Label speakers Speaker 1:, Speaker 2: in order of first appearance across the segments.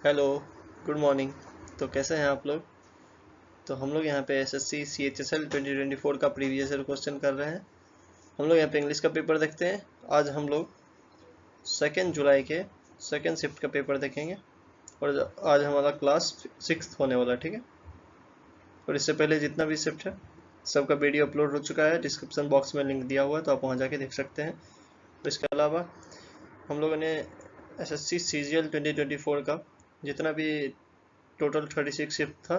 Speaker 1: Hello, good morning. तो कैसे हैं आप लोग? तो हम लोग यहाँ पे एसएससी CHSL 2024 का प्रीवियस ईयर क्वेश्चन कर रहे हैं। हम लोग यहाँ पे इंग्लिश का पेपर देखते हैं। आज हम लोग 2 जुलाई के सेकेंड शिफ्ट का पेपर देखेंगे और आज हमारा क्लास 6 होने वाला है, ठीक है। और इससे पहले जितना भी शिफ्ट है सबका वीडियो अपलोड हो चुका है, डिस्क्रिप्शन बॉक्स में लिंक दिया हुआ है, तो आप वहाँ जाके देख सकते हैं। तो इसके अलावा हम लोगों ने एसएससी CGL 2024 का जितना भी टोटल 36 शिफ्ट था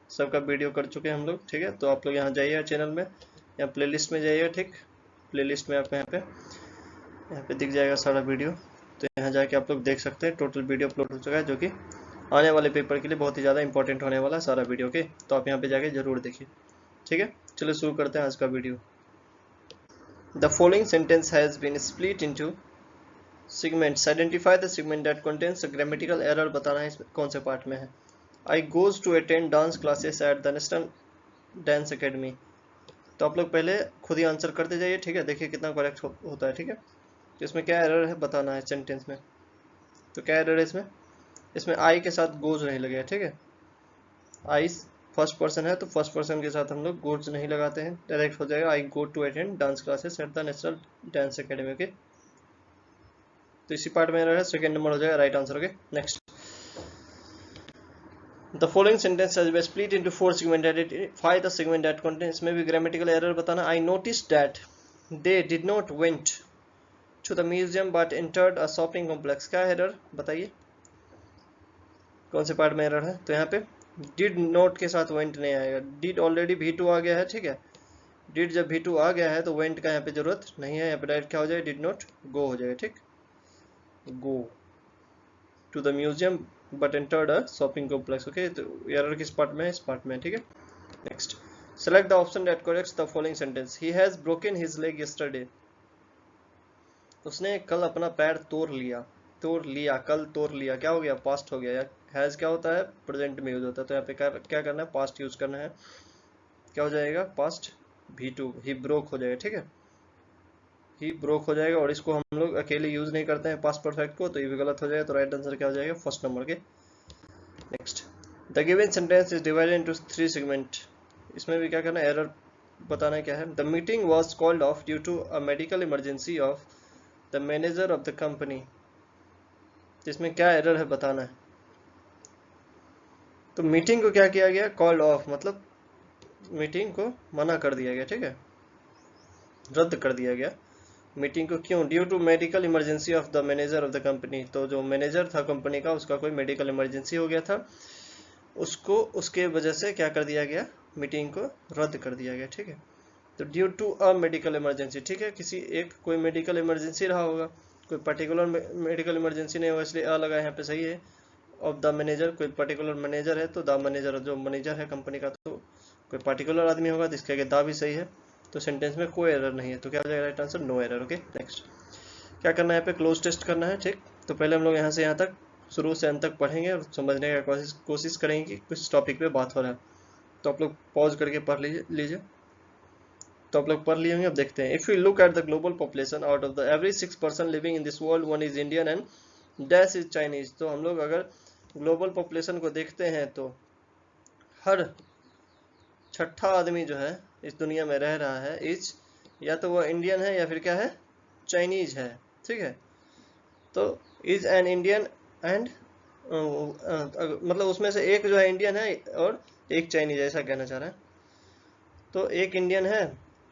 Speaker 1: सबका वीडियो कर चुके हैं हम लोग, ठीक है। तो आप लोग यहाँ जाइए चैनल में, यहाँ प्लेलिस्ट में जाइए, ठीक। प्लेलिस्ट में आपको यहाँ पे दिख जाएगा सारा वीडियो। तो यहाँ जाके आप लोग देख सकते हैं, टोटल वीडियो अपलोड हो चुका है जो कि आने वाले पेपर के लिए बहुत ही ज़्यादा इंपॉर्टेंट होने वाला है सारा वीडियो के। तो आप यहाँ पे जाके जरूर देखिए, ठीक है। चलो शुरू करते हैं आज का video. The following sentence has been split into segments. Identify the segment that contains grammatical error. बताना है इसमें कौन से पार्ट में है। I goes to attend dance classes at the national dance academy. तो आप लोग पहले खुद ही आंसर करते जाइए, ठीक है। देखिए कितना करेक्ट होता है, ठीक है। तो इसमें क्या एरर है बताना है सेंटेंस में। तो क्या एरर है इसमें? इसमें आई के साथ गोज नहीं लगे, ठीक है। आई फर्स्ट पर्सन है तो फर्स्ट पर्सन के साथ हम लोग गोज नहीं लगाते हैं, डायरेक्ट हो जाएगा I go to attend dance classes at the national dance academy के। तो इसी पार्ट में एरर है, सेकेंड नंबर हो जाएगा right answer. Okay, next. The following sentence has been split into 4 segments. Identify the segment that contains। इसमें भी grammatical error बताना। I noticed that they did not went to the museum but entered a shopping complex। क्या error बताइए, कौन से part में error है? तो यहाँ पे did not के साथ went नहीं आएगा। did ऑलरेडी V2 आ गया है, ठीक है। did जब V2 आ गया है तो went का यहाँ पे जरूरत नहीं है। यहाँ पे डायरेक्ट क्या हो जाएगा, did not go हो जाएगा, ठीक। go to the museum but entered a shopping complex। Okay, तो एरर किस पार्ट में है? इस पार्ट में, ठीक है। Next, select the option that corrects the following sentence. He has broken his leg yesterday. उसने कल अपना पैर तोड़ लिया। तोड़ लिया, कल तोड़ लिया, क्या हो गया? पास्ट हो गया। या हैज क्या होता है? प्रेजेंट में यूज होता है। तो यहाँ पे क्या करना है? पास्ट यूज करना है। क्या हो जाएगा? पास्ट V2, ही ब्रोक हो जाएगा, ठीक है। ही ब्रोक हो जाएगा और इसको हम लोग अकेले यूज नहीं करते हैं पास्ट परफेक्ट को, तो ये भी गलत हो जाएगा। तो राइट आंसर क्या हो जाएगा? फर्स्ट नंबर के। Next, the given sentence is divided into 3 segment. इसमें भी क्या करना है? एरर बताना क्या है। The meeting was called off due to a medical emergency of the manager of the company. इसमें क्या एरर है बताना है। तो मीटिंग को क्या किया गया? कॉल्ड ऑफ, मतलब मीटिंग को मना कर दिया गया, ठीक है, रद्द कर दिया गया मीटिंग को। क्यों? Due to medical emergency of the manager of the company. तो जो मैनेजर था कंपनी का, उसका कोई मेडिकल इमरजेंसी हो गया था, उसको उसके वजह से क्या कर दिया गया? मीटिंग को रद्द कर दिया गया, ठीक है। तो due to a medical emergency, ठीक है, किसी एक कोई मेडिकल इमरजेंसी रहा होगा, कोई पर्टिकुलर मेडिकल इमरजेंसी नहीं होगा, इसलिए अ लगा यहाँ पे, सही है। ऑफ द मैनेजर, कोई पर्टिकुलर मैनेजर है तो द मैनेजर, जो मैनेजर है कंपनी का, तो कोई पर्टिकुलर आदमी होगा, जिसके आगे द भी सही है। तो सेंटेंस में कोई एरर नहीं है, तो क्या हो जाएगा right answer? No error. Okay, next. क्या करना है? यहाँ पे क्लोज टेस्ट करना है, ठीक। तो पहले हम लोग यहाँ से यहाँ तक शुरू से अंत तक पढ़ेंगे और समझने का कोशिश करेंगे कि कुछ टॉपिक पे बात हो रहा है। तो आप लोग पॉज करके पढ़ लीजिए। तो आप लोग पढ़ लिए होंगे, अब देखते हैं। If you look at the global population, out of the every 6 person living in this world, one is Indian and dash is Chinese. तो हम लोग अगर ग्लोबल पॉपुलेशन को देखते हैं तो हर छठा आदमी जो है इस दुनिया में रह रहा है, इज या तो वह इंडियन है या फिर क्या है? चाइनीज है, ठीक है। तो इज एन इंडियन एंड मतलब उसमें से एक जो है इंडियन है और एक चाइनीज, ऐसा कहना चाह रहा है। तो एक इंडियन है,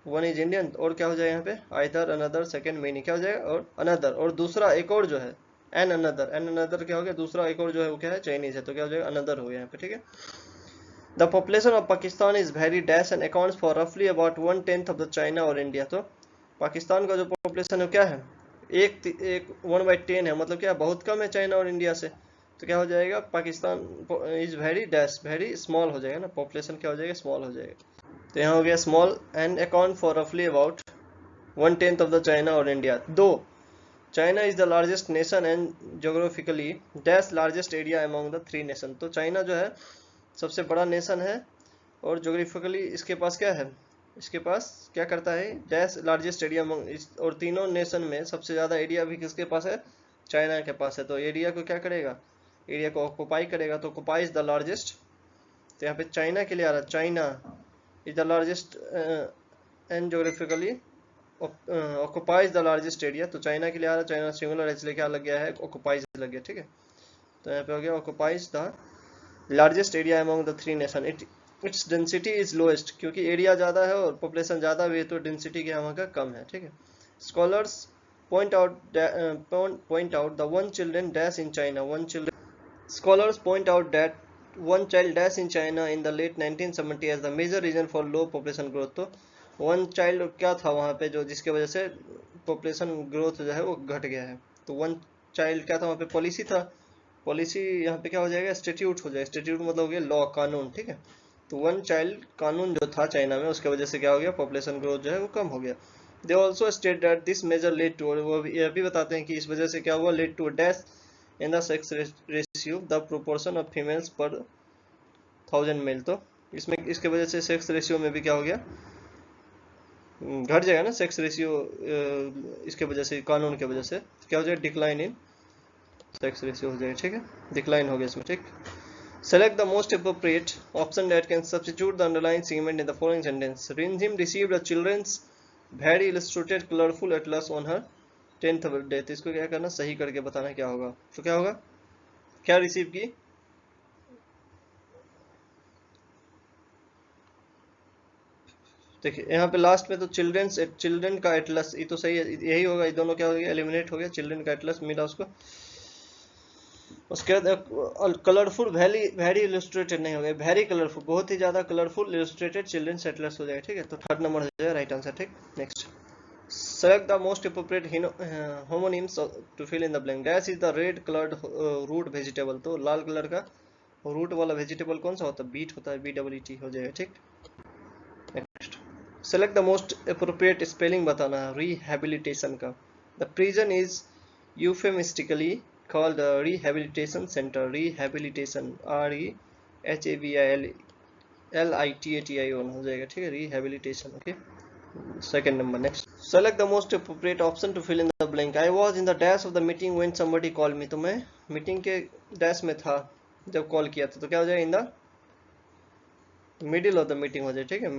Speaker 1: वन इज इंडियन, और क्या हो जाएगा यहाँ पे? आइदर, अनदर, सेकंड, मेनी, क्या हो जाएगा? और अनदर, और दूसरा एक और जो है एन अनदर। एन अनदर क्या हो गया? दूसरा एक और जो है वो क्या है? चाइनीज है, तो क्या हो जाएगा? अनदर हो गया यहाँ पे, ठीक है। The population of Pakistan is very dash and accounts for रफली अबाउट 1/10 ऑफ द चाइना और इंडिया। तो पाकिस्तान का जो पॉपुलेशन है क्या है? एक 1/10 है, मतलब क्या? बहुत कम है चाइना और इंडिया से। तो क्या हो जाएगा? Pakistan is very dash, very small हो जाएगा ना, पॉपुलेशन क्या हो जाएगा? स्मॉल हो जाएगा। तो यहाँ हो गया स्मॉल एंड अकाउंट फॉर रफली अबाउट 1/10 ऑफ द चाइना और इंडिया। दो China is the largest nation and geographically dash largest area among the 3 nation. तो चाइना जो है सबसे बड़ा नेशन है और जोग्राफिकली इसके पास क्या है? इसके पास क्या करता है? डैश लार्जेस्ट एरिया, और तीनों नेशन में सबसे ज्यादा एरिया भी किसके पास है? चाइना के पास है। तो एरिया को क्या करेगा? एरिया को ऑक्यूपाई करेगा, तो ऑक्यूपाइज द लार्जेस्ट, तो यहाँ पे चाइना के लिए आ रहा है, China is the largest and geographically occupies the largest area, तो चाइना के लिए आ रहा है, चाइना सिंगुलर इसलिए क्या लग गया है, ऑक्यूपाइज लग गया, ठीक है। तो यहाँ पे हो गया occupies the largest area among the three nation, its density is lowest, क्योंकि एरिया ज़्यादा है और पॉपुलेशन ज़्यादा भी है तो डेंसिटी क्या वहाँ का कम है, ठीक है। Scholars point out the one children dash in China. Scholars point out that one child dash in China in the late 1970 as the major reason for low population growth. तो one child क्या था वहाँ पे जो जिसके वजह से population growth जो है वो घट गया है, तो one child क्या था वहाँ पे, पॉलिसी था, पॉलिसी यहाँ पे क्या हो जाएगा, स्टेट्यूट हो जाएगा, स्टेट्यूट मतलब हो गया लॉ, कानून, ठीक है। तो वन चाइल्ड कानून जो था चाइना में उसके वजह से क्या हो गया, पॉपुलेशन ग्रोथ जो है वो कम हो गया। They also state that this major led to, वो यह भी बताते हैं कि इस वजह से क्या हुआ, led to dash in the sex ratio the proportion of females per 1000 mail, तो इसमें इसके वजह से सेक्स रेशियो में भी क्या हो गया, घट जाएगा ना सेक्स रेशियो, इसके वजह से कानून के वजह से क्या हो जाएगा, डिक्लाइन इन सेक्स रेशियो हो जाएगा, ठीक है, डिक्लाइन हो गया इसमें, ठीक। Select the most appropriate option that can substitute the underlying segment in the following sentence. Rinzim received a children's very illustrated colorful atlas on her 10th birthday. तो इसको क्या करना, सही करके बताना क्या होगा, तो क्या होगा, क्या रिसीव की, देखिए यहाँ पे लास्ट में तो चिल्ड्रन का एटलस, ये तो सही है, यही होगा, ये दोनों क्या हो गया, एलिमिनेट हो गया, चिल्ड्रन का एटलस मिला उसको। उसके बाद कलरफुल वेरी इलस्ट्रेटेड नहीं हो गया, वेरी कलरफुल, बहुत ही ज्यादा कलरफुल इलस्ट्रेटेड चिल्ड्रन एटलस हो जाएगा, ठीक है। तो थर्ड नंबर हो जाएगा राइट आंसर, ठीक। Next, select the most appropriate homonyms to fill in the blank. Dash is the red colored root vegetable, तो लाल कलर का रूट वाला वेजिटेबल कौन सा होता है, बीट होता है, BEET हो जाएगा, ठीक। Next, select the most appropriate spelling बताना है रिहेबिलिटेशन का। The prison is euphemistically called the rehabilitation center. Rehabilitation REHABILITATION हो जाएगा, ठीक है, rehabilitation, okay. Second number, next. Select the most appropriate option to fill in the blank. I was in the dash of the meeting when somebody called me. तो मैं meeting के dash में था जब कॉल किया था, तो क्या हो जाएगा, in the middle of the meeting हो जाएगा, ठीक है,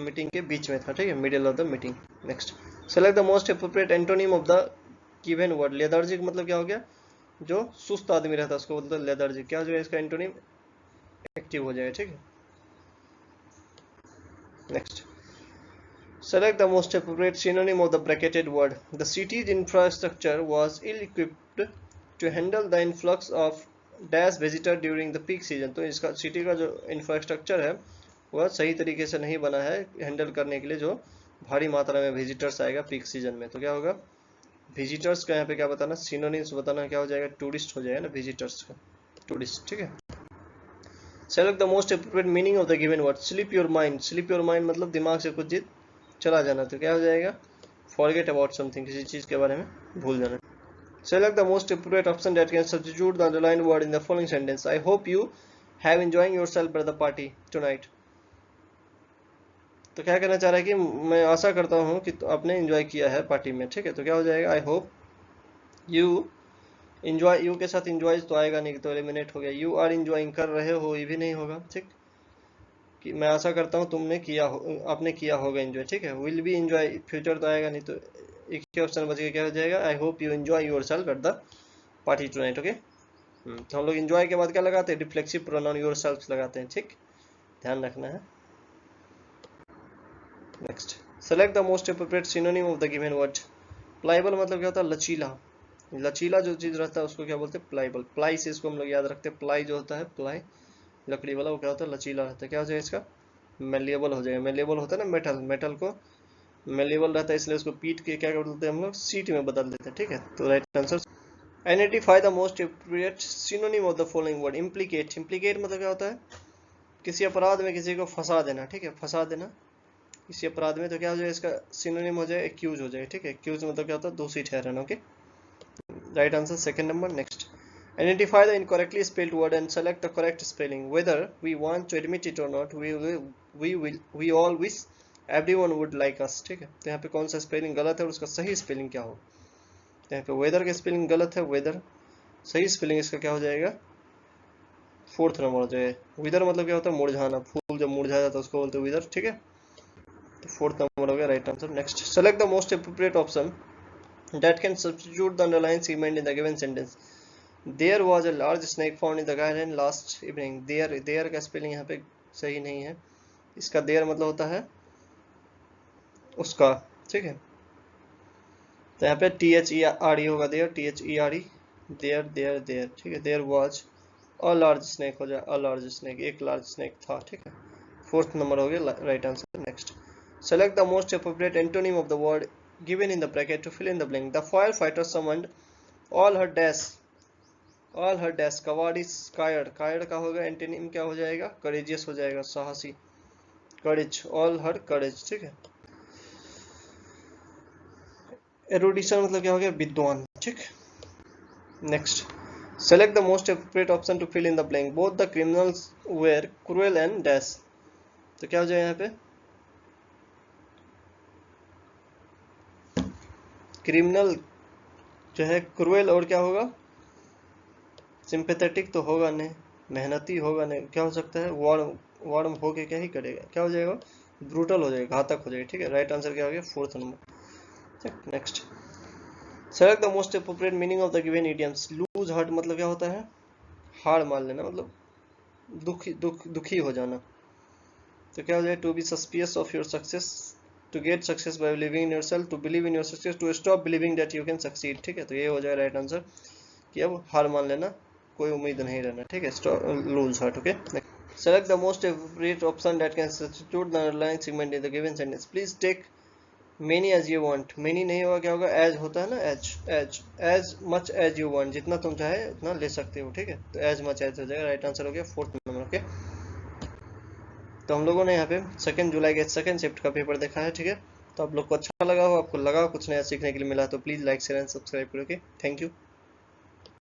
Speaker 1: मीटिंग के बीच में था, ठीक है, middle of the meeting. Next, select the most appropriate antonym of the given word. Lethargic मतलब क्या हो गया, जो सुस्त आदमी रहता है उसको बोलते हैं लेथार्जिक, क्या जो है इसका एंटोनिम एक्टिव हो जाएगा, ठीक है। Next, select the most appropriate synonym of the bracketed word. The city's infrastructure was ill-equipped to handle the influx of dash visitor during the peak season. तो इसका सिटी का जो इंफ्रास्ट्रक्चर है वह सही तरीके से नहीं बना है हैंडल करने के लिए जो भारी मात्रा में विजिटर्स आएगा पीक सीजन में। तो क्या होगा, विजिटर्स का यहाँ पे क्या बताना, सिनोनिम्स बताना, क्या हो जाएगा, टूरिस्ट हो जाएगा ना, विजिटर्स का टूरिस्ट, ठीक है। Select the most appropriate meaning of the given word. Slip your mind, slip your mind मतलब दिमाग से कुछ चीज चला जाना, तो क्या हो जाएगा, फॉरगेट अबाउट समथिंग, किसी चीज के बारे में भूल जाना। Select the most appropriate option that can substitute the underlined word in the following sentence. I hope you have enjoying yourself at the party tonight. तो क्या कहना चाह रहा है कि मैं आशा करता हूँ कि आपने एंजॉय किया है पार्टी में, ठीक है। तो क्या हो जाएगा, I hope you enjoy, you के साथ एंजॉय तो आएगा नहीं, तो एलिमिनेट हो गया। यू आर एंजॉयिंग, कर रहे हो, ये भी नहीं होगा, ठीक, कि मैं आशा करता हूँ तुमने किया हो, आपने किया होगा एंजॉय, ठीक है। विल बी एंजॉय, फ्यूचर तो आएगा नहीं, तो एक ही ऑप्शन बच गया, क्या हो जाएगा, I hope you enjoy yourself at the party tonight, okay. तो हम लोग एंजॉय के बाद क्या लगाते हैं, रिफ्लेक्सिव प्रोनाउन योरसेल्फ लगाते हैं, ठीक, ध्यान रखना है। Next, select the most appropriate synonym of the given word. Pliable मतलब क्या होता है, लचीला, लचीला जो चीज रहता है उसको क्या बोलते हैं, प्लाइबल। प्लाई से इसको हम लोग याद रखते हैं, प्लाई जो होता है, प्लाई लकड़ी वाला, वो क्या होता है, लचीला रहता है। क्या हो जाएगा इसका, मेलिएबल हो जाएगा। मेलिएबल होता है ना मेटल, मेटल को मेलिएबल रहता है इसलिए उसको पीट के क्या बोलते हैं हम लोग, सीट में बदल देते हैं, ठीक है। तो right answer, identify the most appropriate synonym of the following word. Implicate, implicate मतलब क्या होता है, किसी अपराध में किसी को फंसा देना, ठीक है, फंसा देना किसी अपराध में, तो क्या हो जाएगा इसका सिनोनिम हो जाएगा एक्यूज हो जाएगा, ठीक है। एक्यूज मतलब क्या होता है, दोषी ठहराना, okay. Right answer second number. Next, identify the incorrectly spelled word and select the correct spelling. Whether we want to admit it or not, we all wish everyone would like us, ठीक है। तो यहाँ पे कौन सा spelling गलत है और उसका सही स्पेलिंग क्या हो, तो यहाँ पे वेदर का स्पेलिंग गलत है, वेदर, सही स्पेलिंग इसका क्या हो जाएगा, फोर्थ नंबर हो जाएगा। विदर मतलब क्या होता है, मुरझाना, फूल जब मुरझा जाता है उसको बोलते हैं विदर, ठीक है। तो फोर्थ नंबर हो गया right answer. Next, select the most appropriate option that can substitute the underlying segment in the given sentence. There was a large snake found in the garden last evening. There का spelling यहाँ पे सही नहीं है, इसका there मतलब होता है उसका, ठीक है। तो यहाँ पे THERE होगा, there THERE, there, ठीक है। there was a large snake हो जाए, a large snake, एक large snake था, ठीक है। फोर्थ नंबर हो गया right answer. Next, select the most appropriate antonym of the word given in the bracket to fill in the blank. The firefighter summoned all her dash कवाड़ is scared, scared का होगा antonym क्या हो जाएगा, courageous हो जाएगा, साहसी, courage, all her courage, ठीक है। erudition मतलब क्या हो गया, विद्वान, ठीक। Next, select the most appropriate option to fill in the blank. Both the criminals were cruel and dash, तो क्या हो जाएगा यहाँ पे, क्रिमिनल जो है क्रूएल और क्या होगा, सिंपैथेटिक तो होगा नहीं, मेहनती होगा नहीं, क्या हो सकता है, वार्म होके क्या ही करेगा, क्या हो जाएगा, ब्रूटल हो जाएगा, घातक हो जाएगा, ठीक है। राइट आंसर क्या हो गया, fourth number. Next, select the most appropriate meaning of the given idioms. Loose heart मतलब क्या होता है, हार मान लेना, मतलब दुखी हो जाना। तो क्या हो जाए, to be suspicious of your success, to get success by believing in yourself, to believe in your success, to stop believing that you can succeed, ठीक है। तो ये हो जाए राइट आंसर कि अब हार मान लेना, कोई उम्मीद नहीं रहना, ठीक है। Loose heart, okay. Select the most appropriate option that can substitute the underlying segment in the given sentence. Please take many as you want. many नहीं होगा, क्या होगा, as होता है ना, as much as you want, जितना तुम चाहे उतना ले सकते हो, ठीक है। तो as much as हो जाएगा, राइट आंसर हो गया फोर्थ नंबर, ओके। तो हम लोगों ने यहाँ पे 2 जुलाई के सेकंड शिफ्ट का पेपर देखा है, ठीक है। तो आप लोग को अच्छा लगा हो, आपको लगा कुछ नया सीखने के लिए मिला, तो please like share and subscribe करोगे। Thank you.